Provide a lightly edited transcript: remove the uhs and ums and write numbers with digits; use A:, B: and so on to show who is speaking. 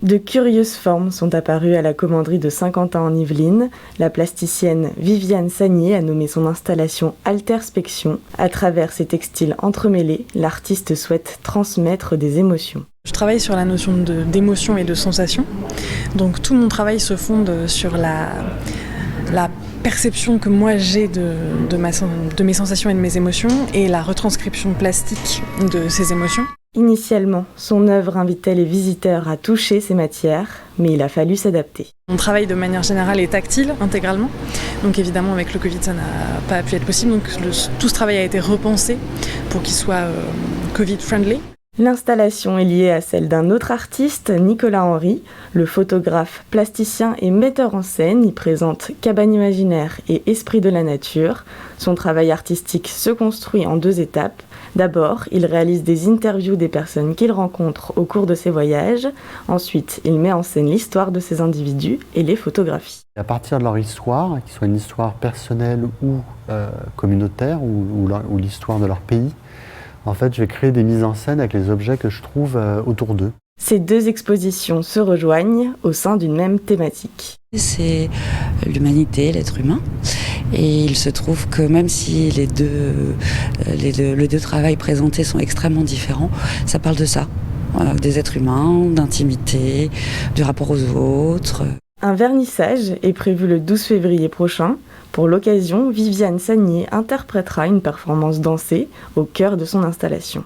A: De curieuses formes sont apparues à la commanderie de Saint-Quentin en Yvelines. La plasticienne Viviane Sagnier a nommé son installation Alterspection. À travers ces textiles entremêlés, l'artiste souhaite transmettre des émotions.
B: Je travaille sur la notion d'émotion et de sensation. Donc tout mon travail se fonde sur la perception que moi j'ai de mes sensations et de mes émotions et la retranscription plastique de ces émotions.
A: Initialement, son œuvre invitait les visiteurs à toucher ces matières, mais il a fallu s'adapter.
B: Mon travail de manière générale est tactile intégralement, donc évidemment avec le Covid ça n'a pas pu être possible, donc tout ce travail a été repensé pour qu'il soit Covid-friendly.
A: L'installation est liée à celle d'un autre artiste, Nicolas Henry. Le photographe, plasticien et metteur en scène y présente cabane imaginaire et esprit de la nature. Son travail artistique se construit en 2 étapes. D'abord, il réalise des interviews des personnes qu'il rencontre au cours de ses voyages. Ensuite, il met en scène l'histoire de ces individus et les photographie.
C: À partir de leur histoire, qu'il soit une histoire personnelle ou communautaire ou l'histoire de leur pays, en fait, je vais créer des mises en scène avec les objets que je trouve autour d'eux.
A: Ces 2 expositions se rejoignent au sein d'une même thématique.
D: C'est l'humanité, l'être humain. Et il se trouve que même si les deux travails présentés sont extrêmement différents, ça parle de ça, des êtres humains, d'intimité, du rapport aux autres.
A: Un vernissage est prévu le 12 février prochain. Pour l'occasion, Viviane Sagnier interprétera une performance dansée au cœur de son installation.